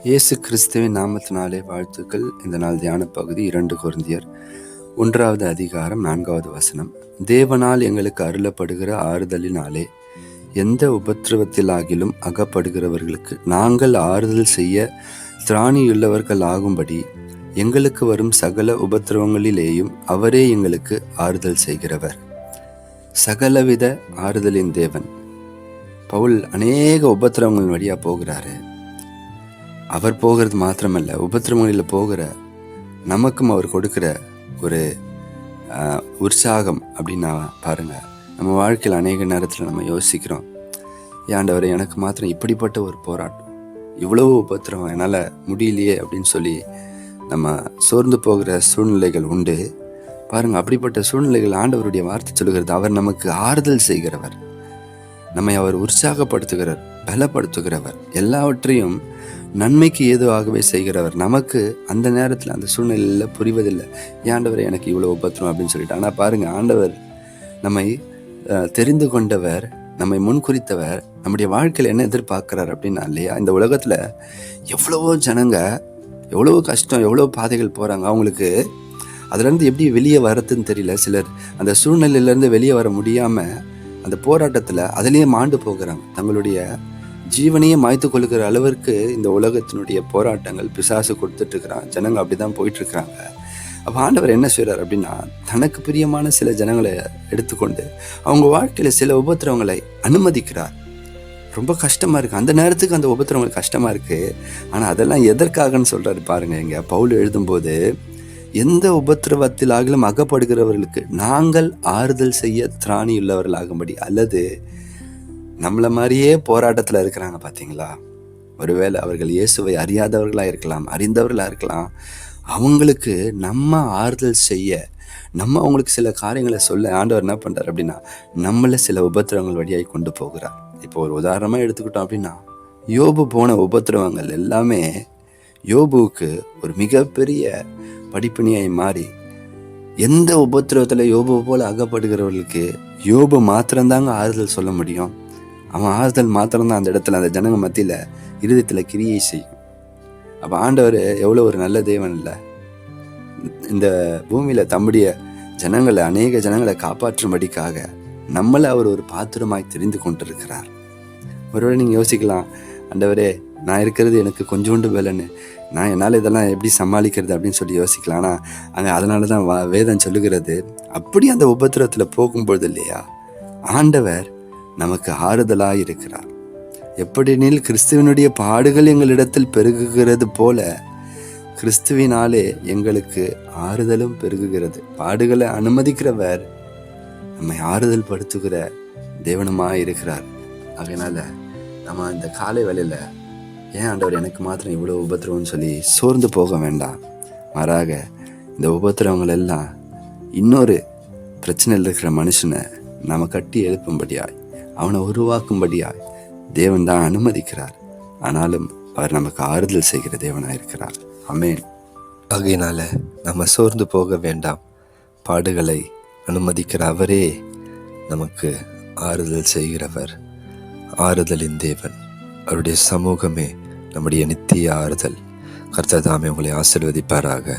இயேசு கிறிஸ்துவின் நாமத்தினாலே வாழ்த்துக்கள். இந்த நாள் தியான பகுதி 2 கொரிந்தியர் 1வது அதிகாரம் 4வது வசனம். தேவனால் எங்களுக்கு அருளப்படுகிற ஆறுதலினாலே எந்த உபத்திரவத்திலாகிலும் அகப்படுகிறவர்களுக்கு நாங்கள் ஆறுதல் செய்ய திராணியுள்ளவர்கள் ஆகும்படி எங்களுக்கு வரும் சகல உபத்திரவங்களிலேயும் அவரே எங்களுக்கு ஆறுதல் செய்கிறவர். சகலவித ஆறுதலின் தேவன். பவுல் அநேக உபத்திரவங்கள் வழியா போகிறாரு. அவர் போகிறது மாத்திரமல்ல, உபத்திரவங்களில் போகிற நமக்கும் அவர் கொடுக்கிற ஒரு உற்சாகம் அப்படின்னா பாருங்க. நம்ம வாழ்க்கையில் அநேக நேரத்தில் நம்ம யோசிக்கிறோம், ஆண்டவரே எனக்கு மாத்திரம் இப்படிப்பட்ட ஒரு போராட்டம், இவ்வளவு உபத்திரவம் என்னால் முடியலையே அப்படின்னு சொல்லி நம்ம சோர்ந்து போகிற சூழ்நிலைகள் உண்டு பாருங்க. அப்படிப்பட்ட சூழ்நிலைகள் ஆண்டவருடைய வார்த்தை சொல்லுகிறது, அவர் நமக்கு ஆறுதல் செய்கிறவர், நம்மை அவர் உற்சாகப்படுத்துகிறவர், பலப்படுத்துகிறவர், எல்லாவற்றையும் நன்மைக்கு ஏதுவாகவே செய்கிறவர். நமக்கு அந்த நேரத்தில் அந்த சூழ்நிலையில் புரிவதில்லை, ஆண்டவர் எனக்கு இவ்வளோ உபத்திரம் அப்படின்னு சொல்லிட்டு. ஆனால் பாருங்க, ஆண்டவர் நம்மை தெரிந்து கொண்டவர், நம்மை முன்குறித்தவர், நம்முடைய வாழ்க்கையில் என்ன எதிர்பார்க்கிறார் அப்படின்னா இல்லையா, இந்த உலகத்தில் எவ்வளவோ ஜனங்க எவ்வளவோ கஷ்டம், எவ்வளோ பாதைகள் போகிறாங்க, அவங்களுக்கு அதுலேருந்து எப்படி வெளியே வரதுன்னு தெரியல. சிலர் அந்த சூழ்நிலையிலேருந்து வெளியே வர முடியாமல் அந்த போராட்டத்தில் அதிலேயே மாண்டு போகிறாங்க, தங்களுடைய ஜீவனையே மாய்த்து கொள்ளுகிற அளவிற்கு இந்த உலகத்தினுடைய போராட்டங்கள் பிசாசு கொடுத்துட்டு இருக்கிறான். ஜனங்க அப்படிதான் போயிட்டு இருக்கிறாங்க. அப்போ ஆண்டவர் என்ன செய்கிறார் அப்படின்னா, தனக்கு பிரியமான சில ஜனங்களை எடுத்துக்கொண்டு அவங்க வாழ்க்கையில் சில உபத்திரவங்களை அனுமதிக்கிறார். ரொம்ப கஷ்டமாக இருக்குது, அந்த நேரத்துக்கு அந்த உபத்திரவங்கள் கஷ்டமாக இருக்குது. ஆனால் அதெல்லாம் எதற்காகன்னு சொல்கிறாரு பாருங்க. இங்கே பவுல் எழுதும்போது, எந்த உபத்திரவத்திலாகிலும் அகப்படுகிறவர்களுக்கு நாங்கள் ஆறுதல் செய்ய திராணியுள்ளவர்களாகும்படி, அல்லது நம்மளை மாதிரியே போராட்டத்தில் இருக்கிறாங்க பார்த்தீங்களா, ஒருவேளை அவர்கள் இயேசுவை அறியாதவர்களாக இருக்கலாம், அறிந்தவர்களாக இருக்கலாம், அவங்களுக்கு நம்ம ஆறுதல் செய்ய, நம்ம அவங்களுக்கு சில காரியங்களை சொல்ல ஆண்டவர் என்ன பண்ணுறார் அப்படின்னா, நம்மளை சில உபத்திரவங்கள் வழியாகி கொண்டு போகிறார். இப்போ ஒரு உதாரணமாக எடுத்துக்கிட்டோம் அப்படின்னா, யோபு போன உபத்திரவங்கள் எல்லாமே யோபுவுக்கு ஒரு மிகப்பெரிய படிப்பினையை மாறி, எந்த உபத்திரவத்தில் யோபு போல அகப்படுகிறவர்களுக்கு யோபு மாத்திரம்தாங்க ஆறுதல் சொல்ல முடியும். அவன் ஆறுதல் மாத்திரம்தான் அந்த இடத்துல, அந்த ஜனங்க மத்தியில் இருதயத்தில் கிரியை செய்யும். அப்போ ஆண்டவர் எவ்வளோ ஒரு நல்ல தேவன் இல்லை, இந்த பூமியில் தம்முடைய ஜனங்களை, அநேக ஜனங்களை காப்பாற்றும்படிக்காக நம்மளை அவர் ஒரு பாத்திரமாய் தெரிந்து கொண்டிருக்கிறார். ஒருவேளை நீங்கள் யோசிக்கலாம், ஆண்டவரே நான் இருக்கிறது எனக்கு கொஞ்சோண்டு வேலைன்னு, நான் என்னால் இதெல்லாம் எப்படி சமாளிக்கிறது அப்படின்னு சொல்லி யோசிக்கலாம். ஆனால் அங்கே அதனால தான் வேதம் சொல்லுகிறது, அப்படி அந்த உபத்திரத்தில் போகும்பொழுது இல்லையா, ஆண்டவர் நமக்கு ஆறுதலாக இருக்கிறார். எப்படினில் கிறிஸ்துவனுடைய பாடுகள் எங்களிடத்தில் பெருகுகிறது போல கிறிஸ்துவினாலே எங்களுக்கு ஆறுதலும் பெருகுகிறது. பாடுகளை அனுமதிக்கிறவர் நம்மை ஆறுதல் படுத்துகிற தேவனுமாக இருக்கிறார். அதனால நம்ம இந்த காலை வேளையில், ஏன் ஆண்டவர் எனக்கு மாத்திரம் இவ்வளோ உபத்திரவம்னு சொல்லி சோர்ந்து போக வேண்டாம். மாறாக இந்த உபத்திரவங்கள் எல்லாம் இன்னொரு பிரச்சனையில் இருக்கிற மனுஷனை நம்ம கட்டி எழுப்பும்படியாய், அவனை உருவாக்கும்படியாய் தேவன் தான் அனுமதிக்கிறார். ஆனாலும் அவர் நமக்கு ஆறுதல் செய்கிற தேவனாக இருக்கிறார். ஆமென். ஆகையினால நம்ம சோர்ந்து போக வேண்டாம். பாடுகளை அனுமதிக்கிற அவரே நமக்கு ஆறுதல் செய்கிறவர், ஆறுதலின் தேவன். அவருடைய சமூகமே நம்முடைய நித்திய ஆறுதல். கர்த்தர் தாமே உங்களை ஆசீர்வதிப்பாராக.